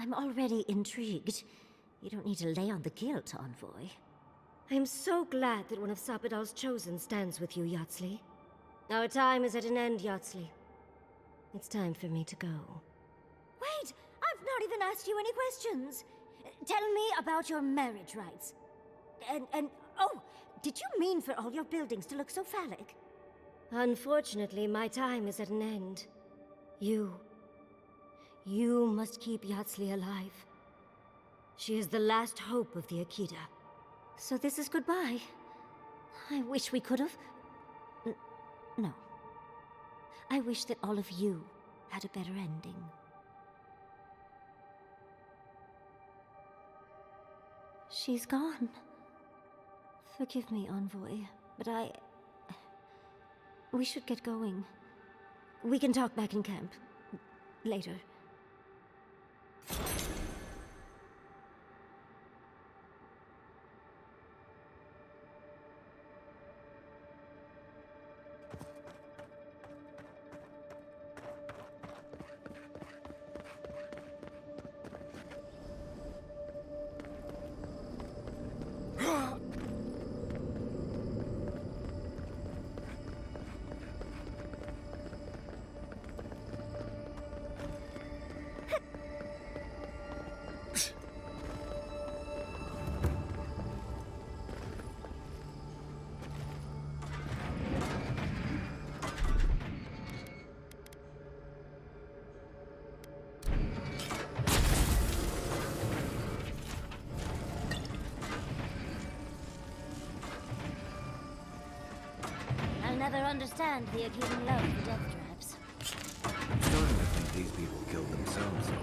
I'm already intrigued. You don't need to lay on the guilt, Envoy. I am so glad that one of Sabadal's chosen stands with you, Yatsley. Our time is at an end, Yatsley. It's time for me to go. Wait! I've not even asked you any questions! Tell me about your marriage rights. Oh, did you mean for all your buildings to look so phallic? Unfortunately, my time is at an end. You must keep Yatsley alive. She is the last hope of the Akita. So this is goodbye. I wish we could have... No. I wish that all of you had a better ending. She's gone. Forgive me, Envoy, but we should get going. We can talk back in camp. Later. Never understand the Akita love for death traps. I'm starting to think these people killed themselves off.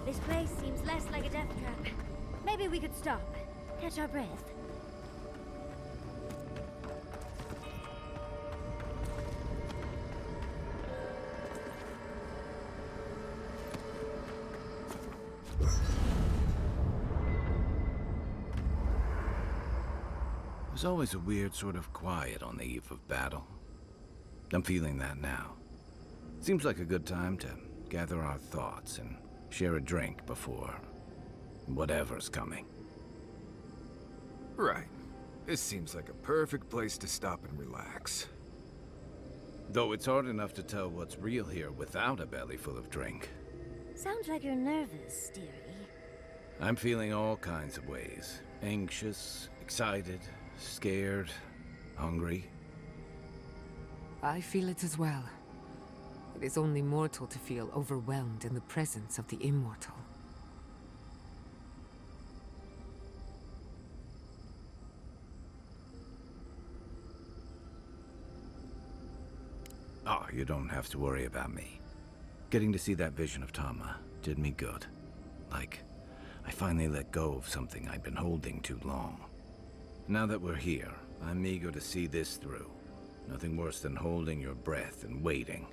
This place seems less like a death trap. Maybe we could stop, catch our breath. There's always a weird sort of quiet on the eve of battle. I'm feeling that now. Seems like a good time to gather our thoughts and share a drink before whatever's coming. Right. This seems like a perfect place to stop and relax. Though it's hard enough to tell what's real here without a belly full of drink. Sounds like you're nervous, dearie. I'm feeling all kinds of ways. Anxious, excited, scared, hungry. I feel it as well. It is only mortal to feel overwhelmed in the presence of the immortal. Oh, you don't have to worry about me. Getting to see that vision of Tama did me good. Like, I finally let go of something I'd been holding too long. Now that we're here, I'm eager to see this through. Nothing worse than holding your breath and waiting.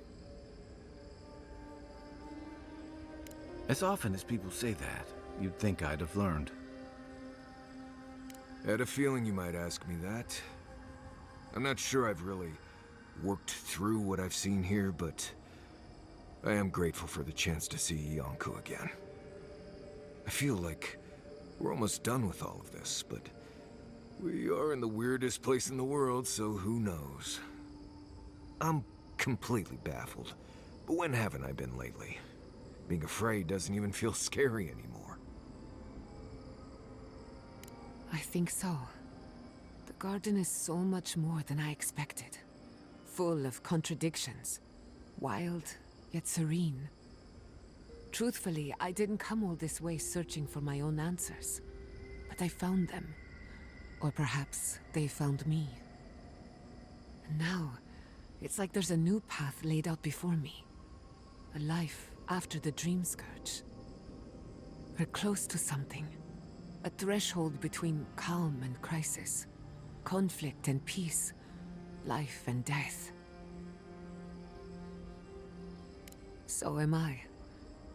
As often as people say that, you'd think I'd have learned. I had a feeling you might ask me that. I'm not sure I've really worked through what I've seen here, but I am grateful for the chance to see Yonku again. I feel like We're almost done with all of this, but we are in the weirdest place in the world, so who knows? I'm completely baffled, but when haven't I been lately? Being afraid doesn't even feel scary anymore. I think so. The garden is so much more than I expected. Full of contradictions. Wild, yet serene. Truthfully, I didn't come all this way searching for my own answers. But I found them. Or perhaps they found me. And now, it's like there's a new path laid out before me. A life after the Dream Scourge. We're close to something. A threshold between calm and crisis. Conflict and peace. Life and death. So am I.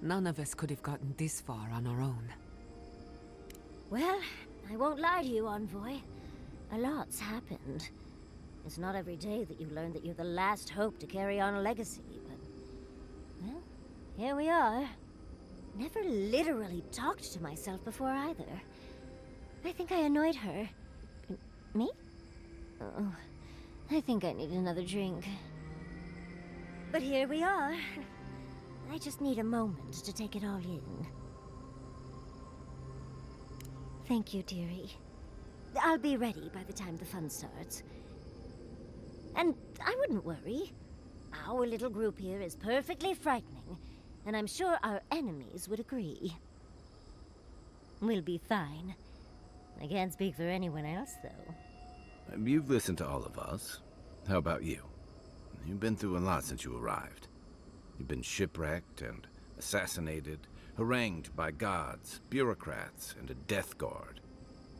None of us could have gotten this far on our own. Well, I won't lie to you, Envoy. A lot's happened. It's not every day that you learn that you're the last hope to carry on a legacy, but... well, here we are. Never literally talked to myself before either. I think I annoyed her. Me? Oh, I think I need another drink. But here we are. I just need a moment to take it all in. Thank you, dearie. I'll be ready by the time the fun starts. And I wouldn't worry. Our little group here is perfectly frightening, and I'm sure our enemies would agree. We'll be fine. I can't speak for anyone else, though. You've listened to all of us. How about you? You've been through a lot since you arrived. You've been shipwrecked and assassinated, harangued by gods, bureaucrats, and a death guard.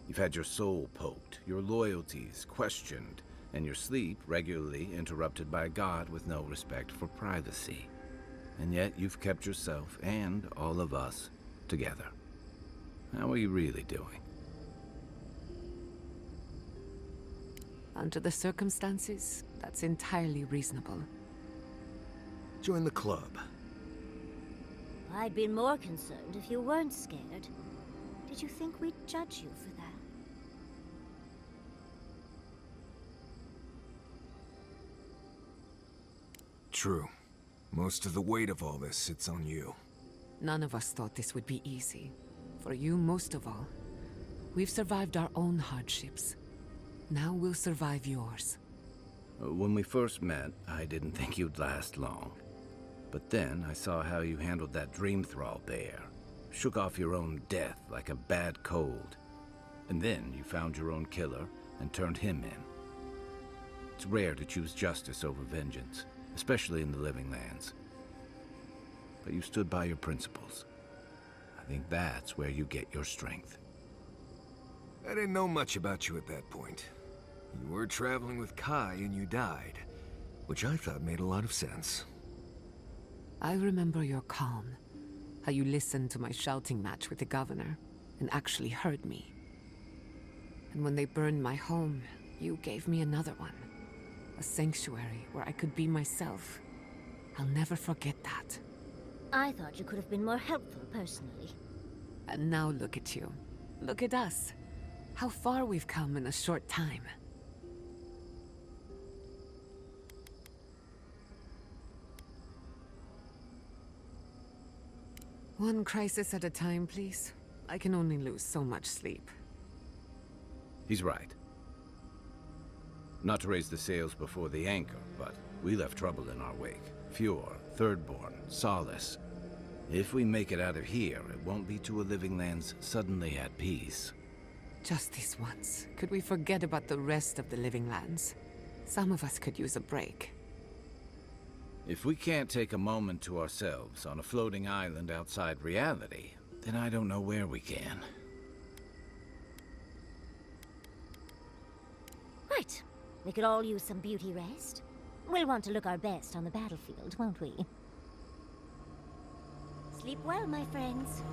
You've had your soul poked, your loyalties questioned, and your sleep regularly interrupted by a god with no respect for privacy. And yet you've kept yourself and all of us together. How are you really doing? Under the circumstances, that's entirely reasonable. Join the club. I'd been more concerned if you weren't scared. Did you think we'd judge you for that? True. Most of the weight of all this sits on you. None of us thought this would be easy. For you, most of all. We've survived our own hardships. Now we'll survive yours. When we first met, I didn't think you'd last long. But then I saw how you handled that dream thrall bear. Shook off your own death like a bad cold. And then you found your own killer and turned him in. It's rare to choose justice over vengeance, especially in the living lands. But you stood by your principles. I think that's where you get your strength. I didn't know much about you at that point. You were traveling with Kai and you died, which I thought made a lot of sense. I remember your calm. How you listened to my shouting match with the governor, and actually heard me. And when they burned my home, you gave me another one. A sanctuary where I could be myself. I'll never forget that. I thought you could have been more helpful personally. And now look at you. Look at us. How far we've come in a short time. One crisis at a time, please. I can only lose so much sleep. He's right. Not to raise the sails before the anchor, but we left trouble in our wake. Fjord, Thirdborn, Solace. If we make it out of here, it won't be to a living lands suddenly at peace. Just this once. Could we forget about the rest of the living lands? Some of us could use a break. If we can't take a moment to ourselves on a floating island outside reality, then I don't know where we can. Right. We could all use some beauty rest. We'll want to look our best on the battlefield, won't we? Sleep well, my friends.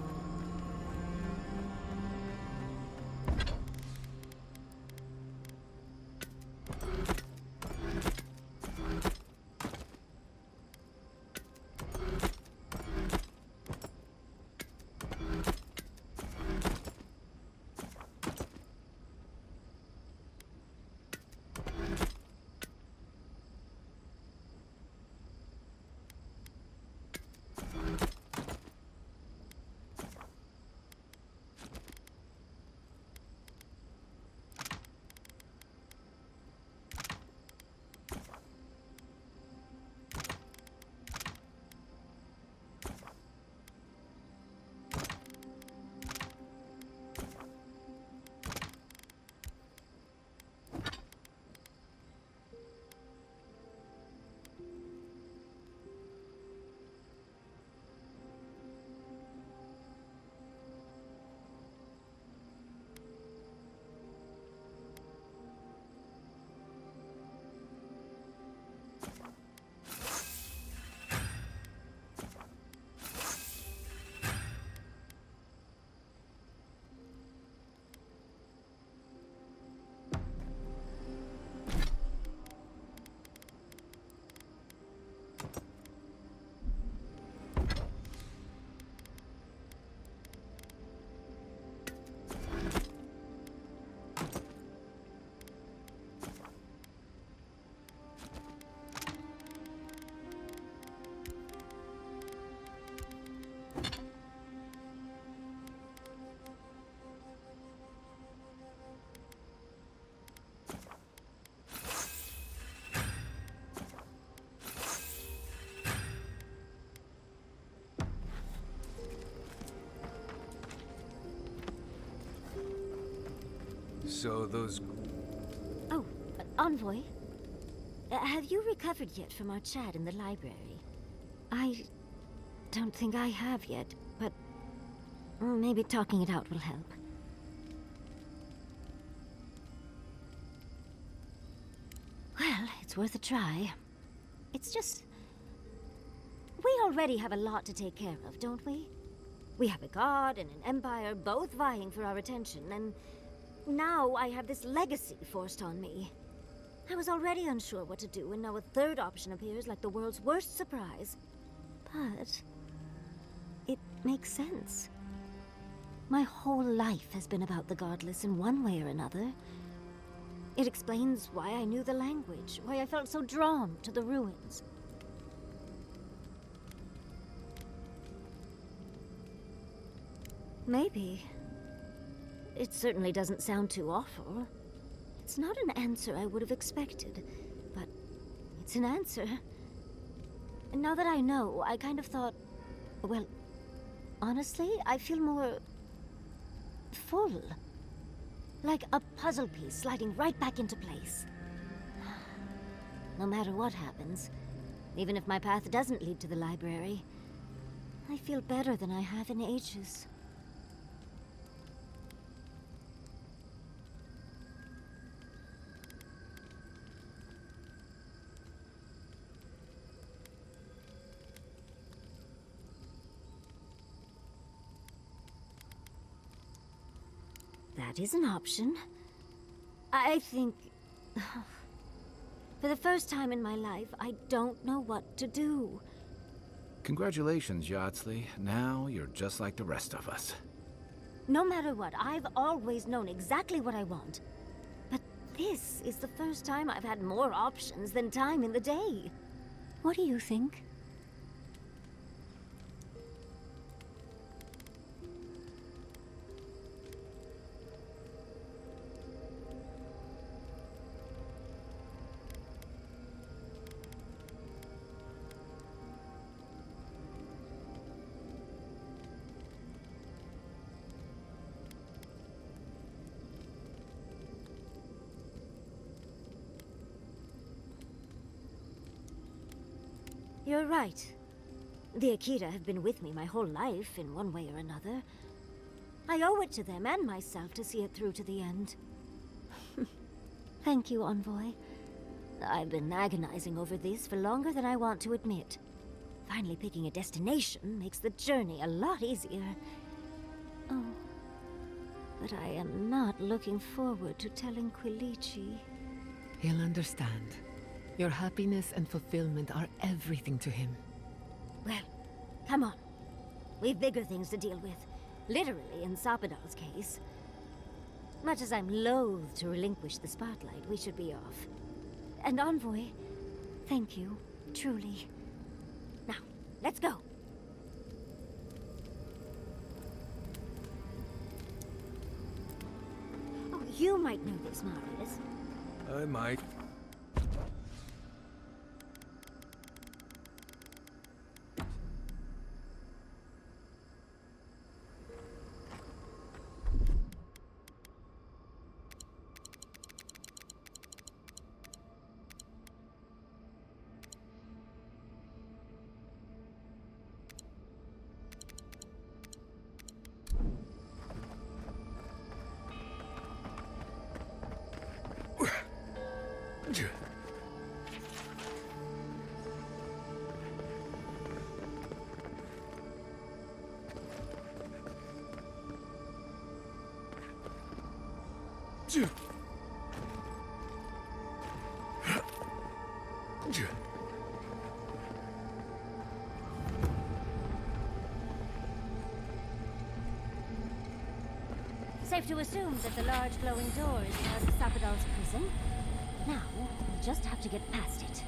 So those... Oh, Envoy. Have you recovered yet from our chat in the library? I don't think I have yet, but maybe talking it out will help. Well, it's worth a try. It's just... we already have a lot to take care of, don't we? We have a god and an empire both vying for our attention, and now I have this legacy forced on me. I was already unsure what to do, and now a third option appears like the world's worst surprise. But it makes sense. My whole life has been about the godless in one way or another. It explains why I knew the language, why I felt so drawn to the ruins. Maybe. It certainly doesn't sound too awful. It's not an answer I would have expected, but it's an answer. And now that I know, I kind of thought, well, honestly, I feel more full. Like a puzzle piece sliding right back into place. No matter what happens, even if my path doesn't lead to the library, I feel better than I have in ages. That is an option. I think... for the first time in my life, I don't know what to do. Congratulations, Yardsley. Now you're just like the rest of us. No matter what, I've always known exactly what I want. But this is the first time I've had more options than time in the day. What do you think? You're right. The Akira have been with me my whole life, in one way or another. I owe it to them and myself to see it through to the end. Thank you, Envoy. I've been agonizing over this for longer than I want to admit. Finally picking a destination makes the journey a lot easier. Oh, but I am not looking forward to telling Quilici. He'll understand. Your happiness and fulfillment are everything to him. Well, come on. We've bigger things to deal with. Literally, in Sapadal's case. Much as I'm loath to relinquish the spotlight, we should be off. And Envoy, thank you, truly. Now, let's go. Oh, you might know this, Marius. I might. Safe to assume that the large glowing door is part of Sapadal's prison. Now, we'll just have to get past it.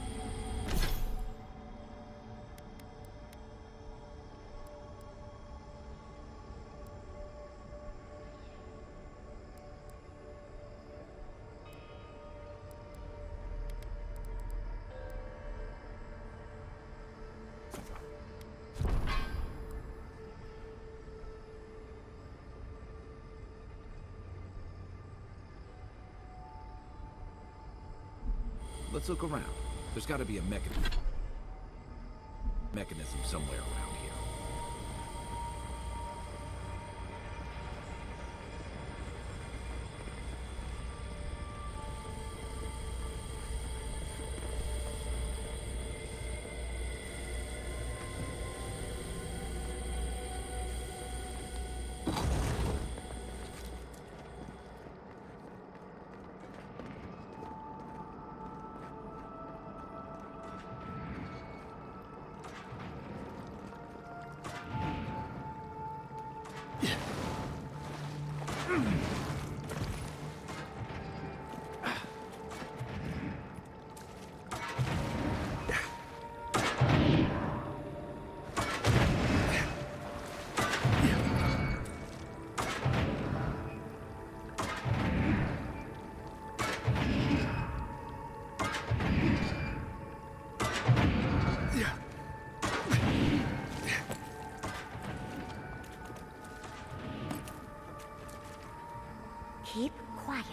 Let's look around. There's got to be a mechanism somewhere around here. Keep quiet.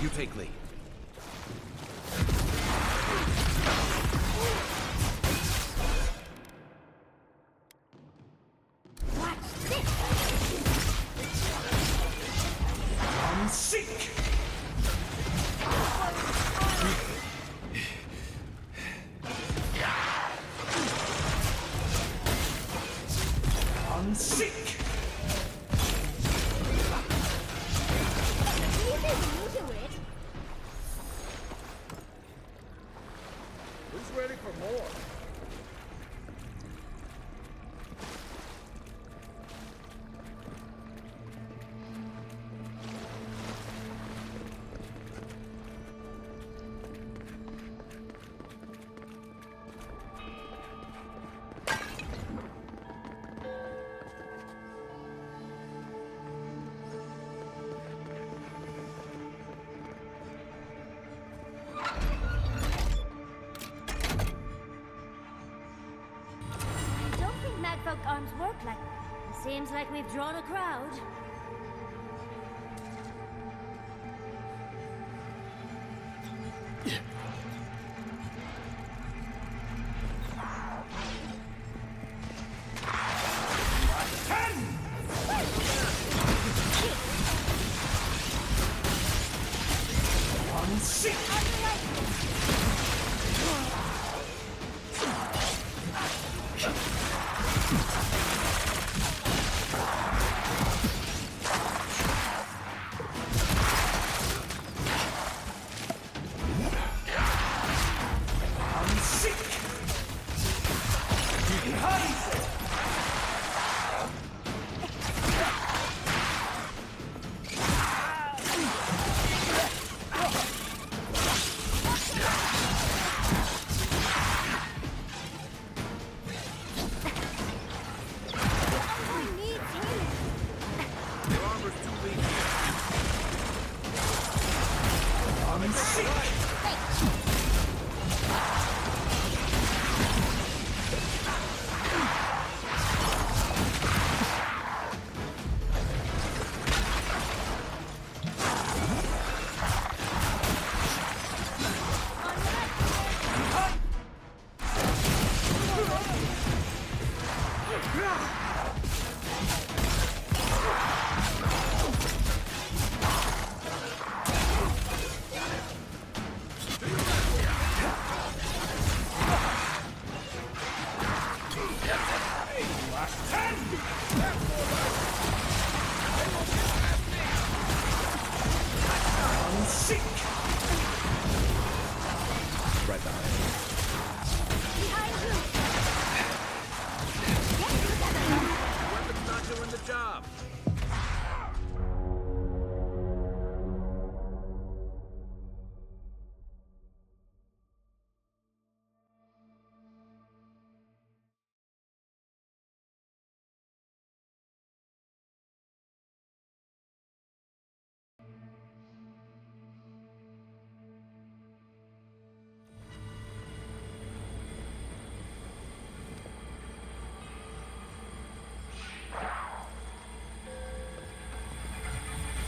You take lead. ready for more. Folk arms work like... Seems like we've drawn a crowd.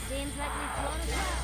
Seems like we've drawn a crowd.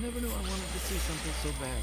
Never knew I wanted to see something so bad.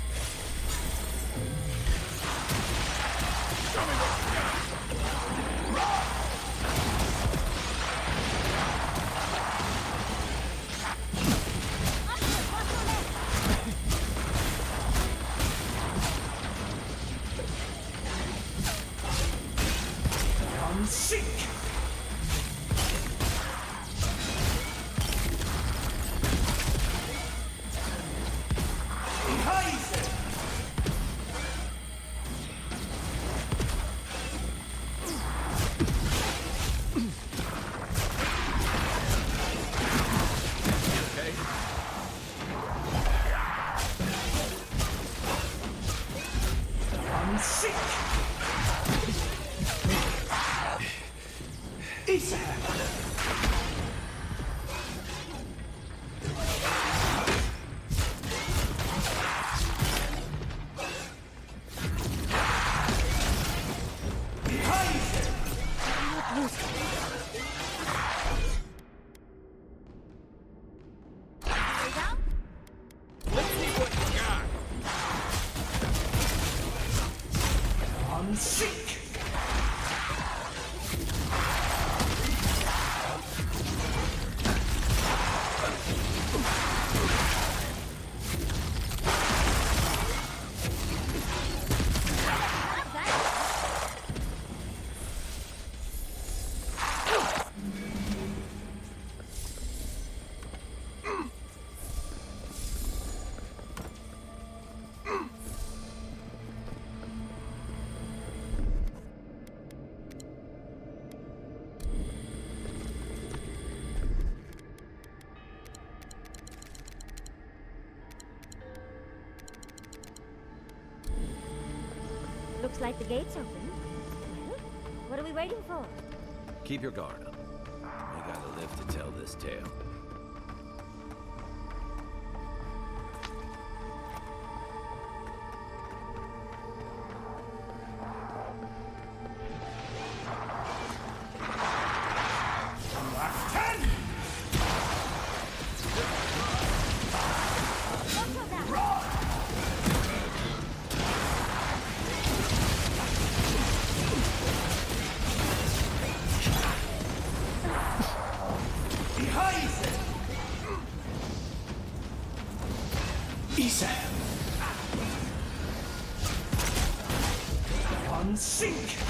Looks like the gate's open. Well, what are we waiting for? Keep your guard up. We gotta live to tell this tale. Sink!